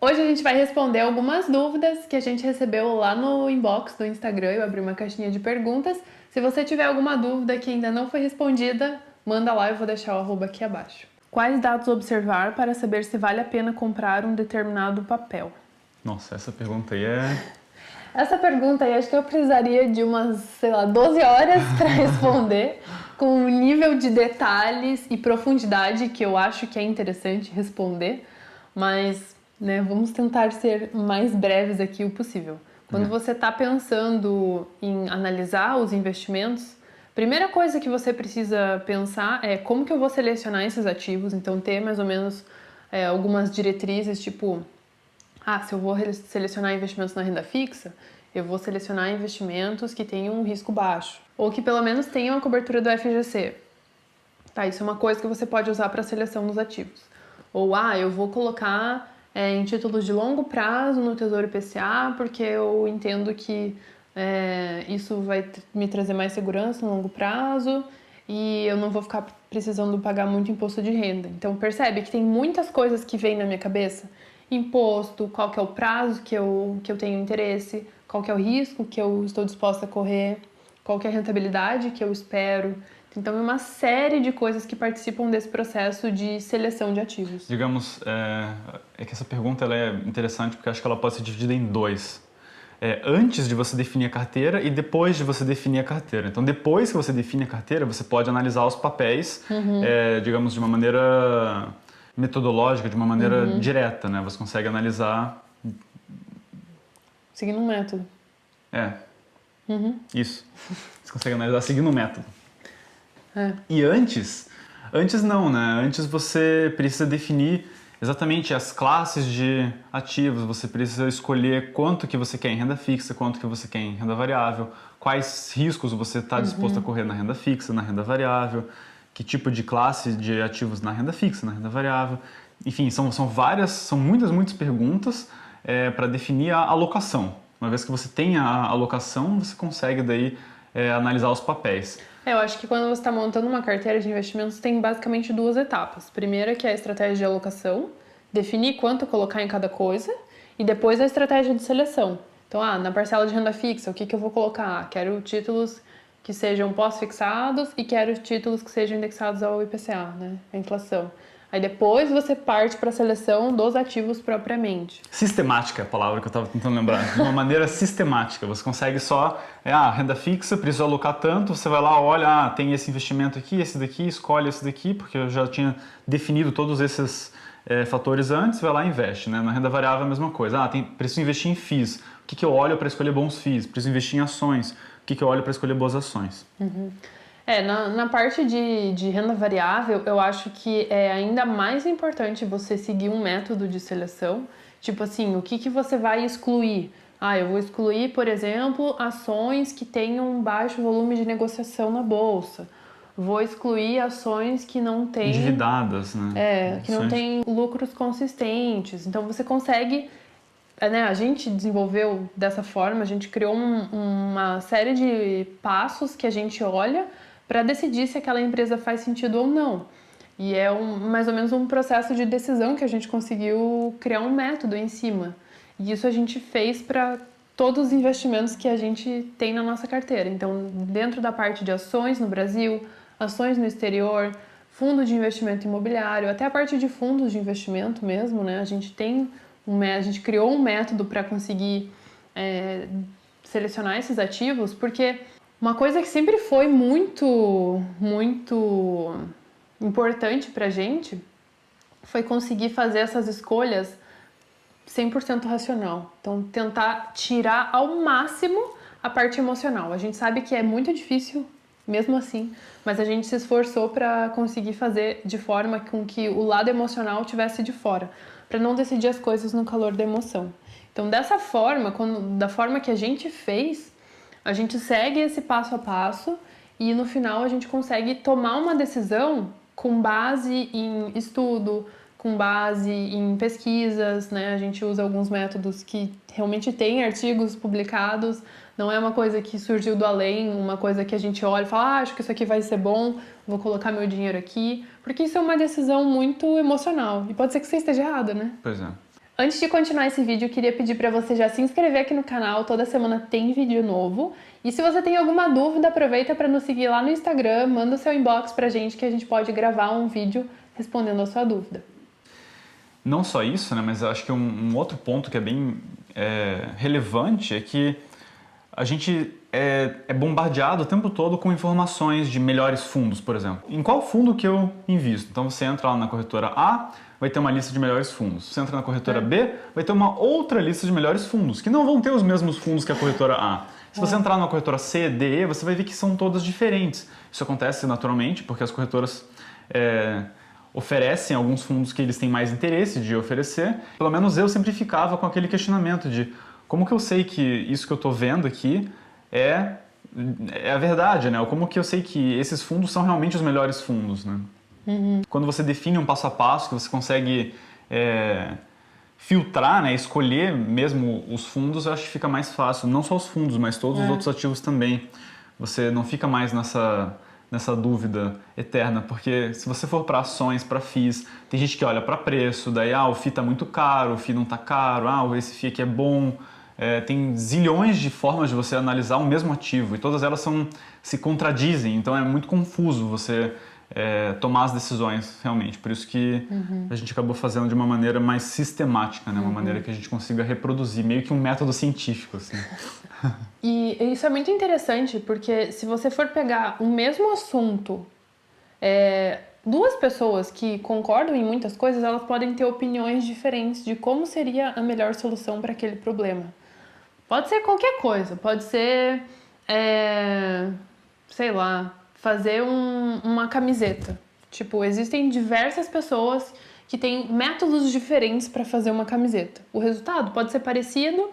Hoje a gente vai responder algumas dúvidas que a gente recebeu lá no inbox do Instagram. Eu abri uma caixinha de perguntas. Se você tiver alguma dúvida que ainda não foi respondida, manda lá, eu vou deixar o arroba aqui abaixo. Quais dados observar para saber se vale a pena comprar um determinado papel? Nossa, essa pergunta aí é... Essa pergunta aí, acho que eu precisaria de umas, 12 horas para responder, com o nível de detalhes e profundidade que eu acho que é interessante responder, mas, vamos tentar ser mais breves aqui o possível. Quando você está pensando em analisar os investimentos, primeira coisa que você precisa pensar é como que eu vou selecionar esses ativos, então ter mais ou menos algumas diretrizes, tipo... se eu vou selecionar investimentos na renda fixa, eu vou selecionar investimentos que tenham um risco baixo, ou que pelo menos tenham a cobertura do FGC. Isso é uma coisa que você pode usar para a seleção dos ativos. Ou, eu vou colocar em títulos de longo prazo no Tesouro IPCA, porque eu entendo que isso vai me trazer mais segurança no longo prazo e eu não vou ficar precisando pagar muito imposto de renda. Então, percebe que tem muitas coisas que vêm na minha cabeça. Imposto, qual que é o prazo que eu tenho interesse, qual que é o risco que eu estou disposta a correr, qual que é a rentabilidade que eu espero. Então, é uma série de coisas que participam desse processo de seleção de ativos. Digamos, que essa pergunta ela é interessante porque acho que ela pode ser dividida em dois. Antes de você definir a carteira e depois de você definir a carteira. Então, depois que você define a carteira, você pode analisar os papéis, digamos, de uma maneira metodológica, de uma maneira direta, né? Você consegue analisar... Seguindo um método. Isso. Você consegue analisar seguindo um método. E antes não, né? Antes você precisa definir exatamente as classes de ativos, você precisa escolher quanto que você quer em renda fixa, quanto que você quer em renda variável, quais riscos você está disposto a correr na renda fixa, na renda variável, que tipo de classe de ativos na renda fixa, na renda variável. Enfim, são muitas perguntas para definir a alocação. Uma vez que você tem a alocação, você consegue daí analisar os papéis. Eu acho que quando você está montando uma carteira de investimentos, tem basicamente duas etapas. Primeira, que é a estratégia de alocação, definir quanto colocar em cada coisa, e depois a estratégia de seleção. Então, na parcela de renda fixa, o que eu vou colocar? Quero títulos que sejam pós-fixados e quero títulos que sejam indexados ao IPCA, né? A inflação. Aí depois você parte para a seleção dos ativos propriamente. Sistemática é a palavra que eu estava tentando lembrar. De uma maneira sistemática. Você consegue só, renda fixa, preciso alocar tanto, você vai lá, olha, tem esse investimento aqui, esse daqui, escolhe esse daqui, porque eu já tinha definido todos esses fatores antes, vai lá e investe. Né? Na renda variável é a mesma coisa. Preciso investir em FIIs. O que eu olho para escolher bons FIIs? Preciso investir em ações. O que eu olho para escolher boas ações? Na parte de renda variável, eu acho que é ainda mais importante você seguir um método de seleção. Tipo assim, o que você vai excluir? Eu vou excluir, por exemplo, ações que tenham um baixo volume de negociação na bolsa. Vou excluir ações que não têm... Endividadas, né? Que não têm lucros consistentes. Então, você consegue... A gente desenvolveu dessa forma, a gente criou uma série de passos que a gente olha para decidir se aquela empresa faz sentido ou não. E é mais ou menos um processo de decisão que a gente conseguiu criar um método em cima. E isso a gente fez para todos os investimentos que a gente tem na nossa carteira. Então, dentro da parte de ações no Brasil, ações no exterior, fundo de investimento imobiliário, até a parte de fundos de investimento mesmo, né? A gente criou um método para conseguir selecionar esses ativos, porque uma coisa que sempre foi muito importante pra gente foi conseguir fazer essas escolhas 100% racional. Então, tentar tirar ao máximo a parte emocional. A gente sabe que é muito difícil, mesmo assim, mas a gente se esforçou para conseguir fazer de forma com que o lado emocional tivesse de fora, para não decidir as coisas no calor da emoção. Então, dessa forma, da forma que a gente fez, a gente segue esse passo a passo e no final a gente consegue tomar uma decisão com base em estudo, com base em pesquisas, né? A gente usa alguns métodos que realmente têm artigos publicados, não é uma coisa que surgiu do além, uma coisa que a gente olha e fala, acho que isso aqui vai ser bom, vou colocar meu dinheiro aqui, porque isso é uma decisão muito emocional e pode ser que você esteja errada, né? Pois é. Antes de continuar esse vídeo, eu queria pedir para você já se inscrever aqui no canal. Toda semana tem vídeo novo. E se você tem alguma dúvida, aproveita para nos seguir lá no Instagram, manda o seu inbox pra gente que a gente pode gravar um vídeo respondendo a sua dúvida. Não só isso, né, mas eu acho que um outro ponto que é bem relevante é que a gente é bombardeado o tempo todo com informações de melhores fundos, por exemplo. Em qual fundo que eu invisto? Então você entra lá na corretora A, vai ter uma lista de melhores fundos. Você entra na corretora B, vai ter uma outra lista de melhores fundos, que não vão ter os mesmos fundos que a corretora A. Se você entrar na corretora C, D, E, você vai ver que são todas diferentes. Isso acontece naturalmente porque as corretoras oferecem alguns fundos que eles têm mais interesse de oferecer. Pelo menos eu sempre ficava com aquele questionamento de como que eu sei que isso que eu estou vendo aqui é a verdade, né? Ou como que eu sei que esses fundos são realmente os melhores fundos, né? Quando você define um passo a passo, que você consegue filtrar, né, escolher mesmo os fundos, eu acho que fica mais fácil. Não só os fundos, mas todos os outros ativos também. Você não fica mais nessa dúvida eterna, porque se você for para ações, para FIIs, tem gente que olha para preço, daí o FII está muito caro, o FII não está caro, esse FII aqui é bom. Tem zilhões de formas de você analisar um mesmo ativo e todas elas se contradizem, então é muito confuso você tomar as decisões realmente. Por isso que a gente acabou fazendo de uma maneira mais sistemática, né? Uma maneira que a gente consiga reproduzir, meio que um método científico. Assim. E isso é muito interessante, porque se você for pegar o mesmo assunto, duas pessoas que concordam em muitas coisas, elas podem ter opiniões diferentes de como seria a melhor solução para aquele problema. Pode ser qualquer coisa, pode ser, sei lá, fazer uma camiseta. Tipo, existem diversas pessoas que têm métodos diferentes para fazer uma camiseta. O resultado pode ser parecido,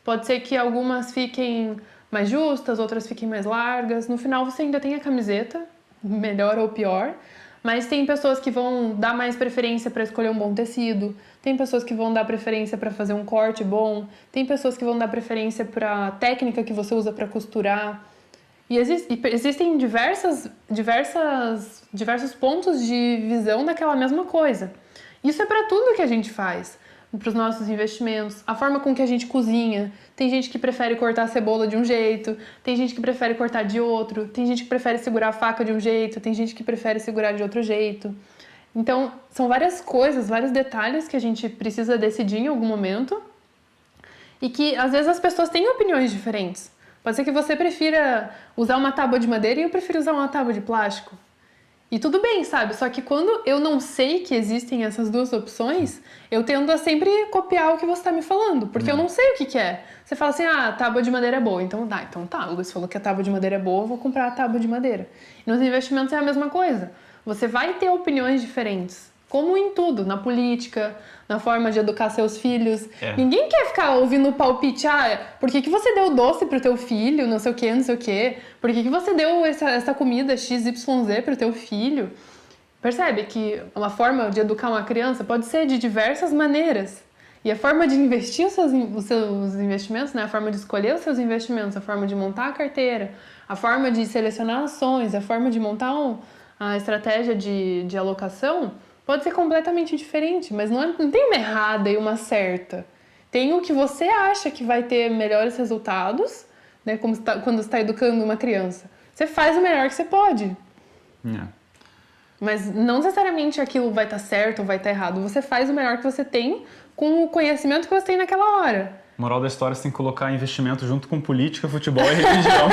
pode ser que algumas fiquem mais justas, outras fiquem mais largas. No final você ainda tem a camiseta, melhor ou pior, mas tem pessoas que vão dar mais preferência para escolher um bom tecido, tem pessoas que vão dar preferência para fazer um corte bom, tem pessoas que vão dar preferência para a técnica que você usa para costurar. E existem diversos pontos de visão daquela mesma coisa. Isso é para tudo que a gente faz, para os nossos investimentos, a forma com que a gente cozinha. Tem gente que prefere cortar a cebola de um jeito, tem gente que prefere cortar de outro, tem gente que prefere segurar a faca de um jeito, tem gente que prefere segurar de outro jeito. Então, são várias coisas, vários detalhes que a gente precisa decidir em algum momento e que, às vezes, as pessoas têm opiniões diferentes. Pode ser que você prefira usar uma tábua de madeira e eu prefiro usar uma tábua de plástico. E tudo bem, sabe? Só que quando eu não sei que existem essas duas opções, eu tendo a sempre copiar o que você está me falando, porque eu não sei o que é. Você fala assim, a tábua de madeira é boa. Então tá, o Luiz falou que a tábua de madeira é boa, eu vou comprar a tábua de madeira. E nos investimentos é a mesma coisa. Você vai ter opiniões diferentes, como em tudo, na política, na forma de educar seus filhos. Ninguém quer ficar ouvindo palpite, por que você deu doce pro teu filho, não sei o quê, não sei o quê? Por que você deu essa comida XYZ pro teu filho? Percebe que uma forma de educar uma criança pode ser de diversas maneiras. E a forma de investir os seus investimentos, né? A forma de escolher os seus investimentos, a forma de montar a carteira, a forma de selecionar ações, a forma de montar a estratégia de alocação, pode ser completamente diferente, mas não tem uma errada e uma certa. Tem o que você acha que vai ter melhores resultados, né, quando você está educando uma criança. Você faz o melhor que você pode. Mas não necessariamente aquilo vai estar certo ou vai estar errado. Você faz o melhor que você tem com o conhecimento que você tem naquela hora. Moral da história, você tem que colocar investimento junto com política, futebol e religião.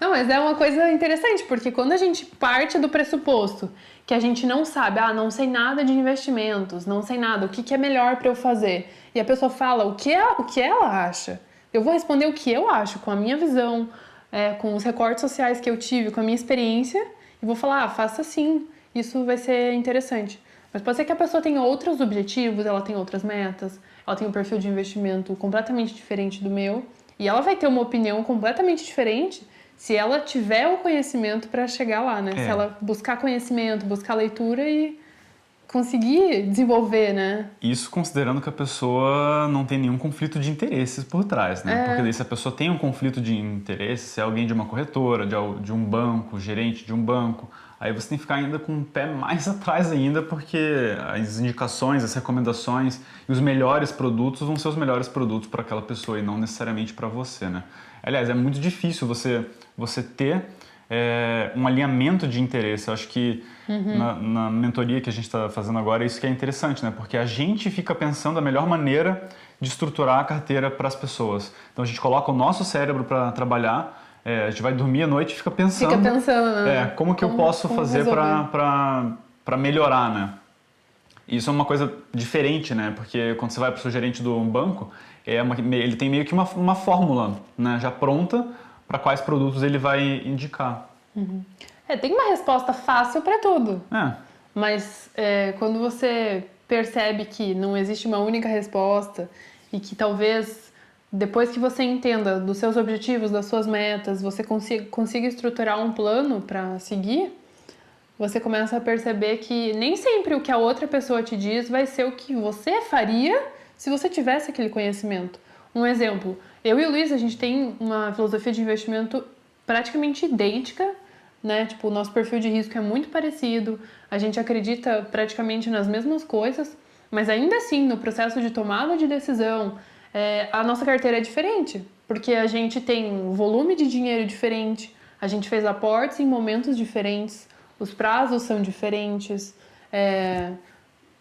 Não, mas é uma coisa interessante, porque quando a gente parte do pressuposto que a gente não sabe, não sei nada de investimentos, não sei nada, o que é melhor para eu fazer, e a pessoa fala o que ela acha, eu vou responder o que eu acho, com a minha visão, com os recortes sociais que eu tive, com a minha experiência, e vou falar, faça assim, isso vai ser interessante. Mas pode ser que a pessoa tenha outros objetivos, ela tem outras metas, ela tem um perfil de investimento completamente diferente do meu, e ela vai ter uma opinião completamente diferente se ela tiver o conhecimento para chegar lá, né? Se ela buscar conhecimento, buscar leitura e conseguir desenvolver, né? Isso considerando que a pessoa não tem nenhum conflito de interesses por trás, né? Porque daí se a pessoa tem um conflito de interesses, se é alguém de uma corretora, de um banco, gerente de um banco, aí você tem que ficar ainda com o pé mais atrás ainda, porque as indicações, as recomendações e os melhores produtos vão ser os melhores produtos para aquela pessoa e não necessariamente para você, né? Aliás, é muito difícil você ter um alinhamento de interesse. Eu acho que na mentoria que a gente está fazendo agora, é isso que é interessante, né? Porque a gente fica pensando a melhor maneira de estruturar a carteira para as pessoas. Então a gente coloca o nosso cérebro para trabalhar, a gente vai dormir à noite e fica pensando, né? Como que eu posso fazer para melhorar, né? Isso é uma coisa diferente, né? Porque quando você vai para o seu gerente do banco, ele tem meio que uma fórmula, né, já pronta para quais produtos ele vai indicar. Tem uma resposta fácil para tudo. É. Mas quando você percebe que não existe uma única resposta e que talvez depois que você entenda dos seus objetivos, das suas metas, você consiga estruturar um plano para seguir, você começa a perceber que nem sempre o que a outra pessoa te diz vai ser o que você faria se você tivesse aquele conhecimento. Um exemplo, eu e o Luiz, a gente tem uma filosofia de investimento praticamente idêntica, né? Tipo, o nosso perfil de risco é muito parecido, a gente acredita praticamente nas mesmas coisas, mas ainda assim, no processo de tomada de decisão, a nossa carteira é diferente, porque a gente tem um volume de dinheiro diferente, a gente fez aportes em momentos diferentes, os prazos são diferentes,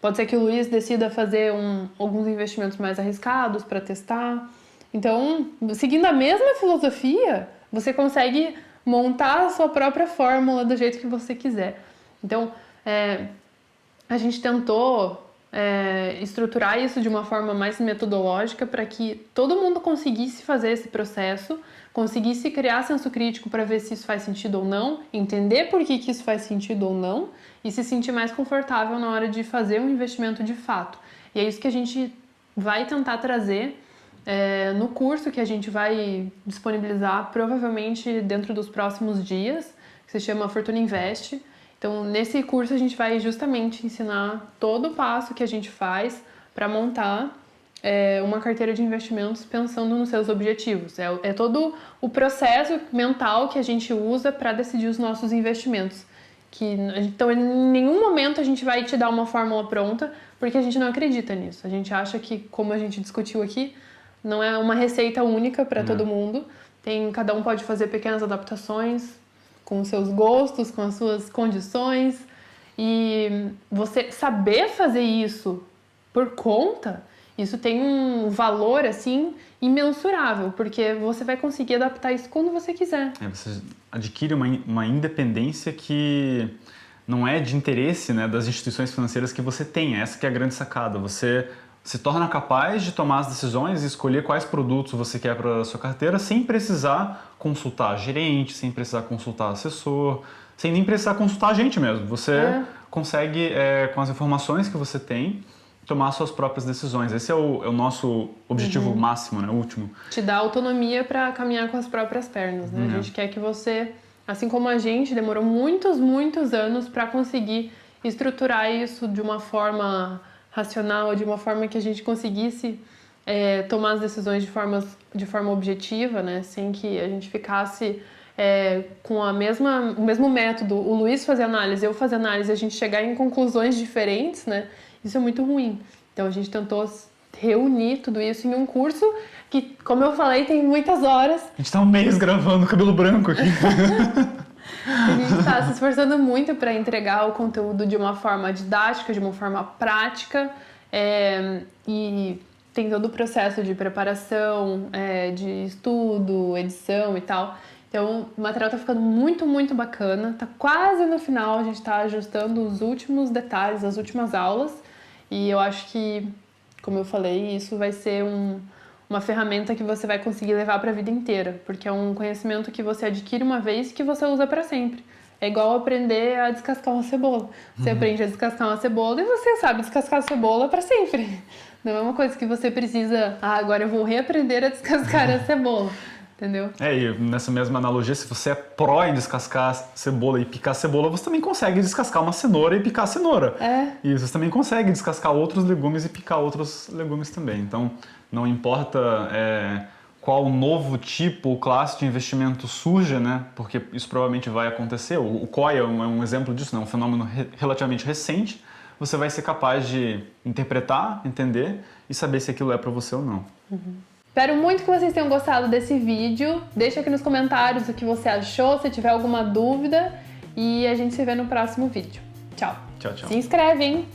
pode ser que o Luiz decida fazer alguns investimentos mais arriscados para testar. Então, seguindo a mesma filosofia, você consegue montar a sua própria fórmula do jeito que você quiser. Então, a gente tentou estruturar isso de uma forma mais metodológica para que todo mundo conseguisse fazer esse processo, conseguisse criar senso crítico para ver se isso faz sentido ou não, entender por que isso faz sentido ou não e se sentir mais confortável na hora de fazer um investimento de fato. E é isso que a gente vai tentar trazer no curso que a gente vai disponibilizar provavelmente dentro dos próximos dias, que se chama Fortuna Invest. Então, nesse curso a gente vai justamente ensinar todo o passo que a gente faz para montar uma carteira de investimentos pensando nos seus objetivos. É todo o processo mental que a gente usa para decidir os nossos investimentos. Então, em nenhum momento a gente vai te dar uma fórmula pronta, porque a gente não acredita nisso. A gente acha que, como a gente discutiu aqui, não é uma receita única para todo mundo. Cada um pode fazer pequenas adaptações com os seus gostos, com as suas condições. E você saber fazer isso por conta, isso tem um valor, assim, imensurável, porque você vai conseguir adaptar isso quando você quiser. Você adquire uma independência que não é de interesse, né, das instituições financeiras que você tem. Essa que é a grande sacada. Você se torna capaz de tomar as decisões e escolher quais produtos você quer para a sua carteira sem precisar consultar gerente, sem precisar consultar assessor, sem nem precisar consultar a gente mesmo. Você consegue, com as informações que você tem, tomar suas próprias decisões. Esse é o nosso objetivo máximo, né? Último. Te dá autonomia para caminhar com as próprias pernas, né? A gente quer que você, assim como a gente, demorou muitos anos para conseguir estruturar isso de uma forma racional, de uma forma que a gente conseguisse tomar as decisões de forma objetiva, né? Sem que a gente ficasse com o mesmo método, o Luiz fazer análise, eu fazer análise, a gente chegar em conclusões diferentes, né? Isso é muito ruim. Então a gente tentou reunir tudo isso em um curso que, como eu falei, tem muitas horas. A gente tá um mês gravando cabelo branco aqui. A gente está se esforçando muito para entregar o conteúdo de uma forma didática, de uma forma prática, e tem todo o processo de preparação, de estudo, edição e tal. Então, o material está ficando muito bacana, está quase no final, a gente está ajustando os últimos detalhes, as últimas aulas, e eu acho que, como eu falei, isso vai ser uma ferramenta que você vai conseguir levar para a vida inteira, porque é um conhecimento que você adquire uma vez e que você usa para sempre. É igual aprender a descascar uma cebola. Você aprende a descascar uma cebola e você sabe descascar a cebola para sempre. Não é uma coisa que você precisa, agora eu vou reaprender a descascar a cebola. Entendeu? E nessa mesma analogia, se você é pró em descascar cebola e picar cebola, você também consegue descascar uma cenoura e picar cenoura. E você também consegue descascar outros legumes e picar outros legumes também. Então, não importa qual novo tipo ou classe de investimento surge, né? Porque isso provavelmente vai acontecer. O COI é um exemplo disso, né? Um fenômeno relativamente recente. Você vai ser capaz de interpretar, entender e saber se aquilo é para você ou não. Espero muito que vocês tenham gostado desse vídeo. Deixa aqui nos comentários o que você achou, se tiver alguma dúvida. E a gente se vê no próximo vídeo. Tchau. Tchau, tchau. Se inscreve, hein?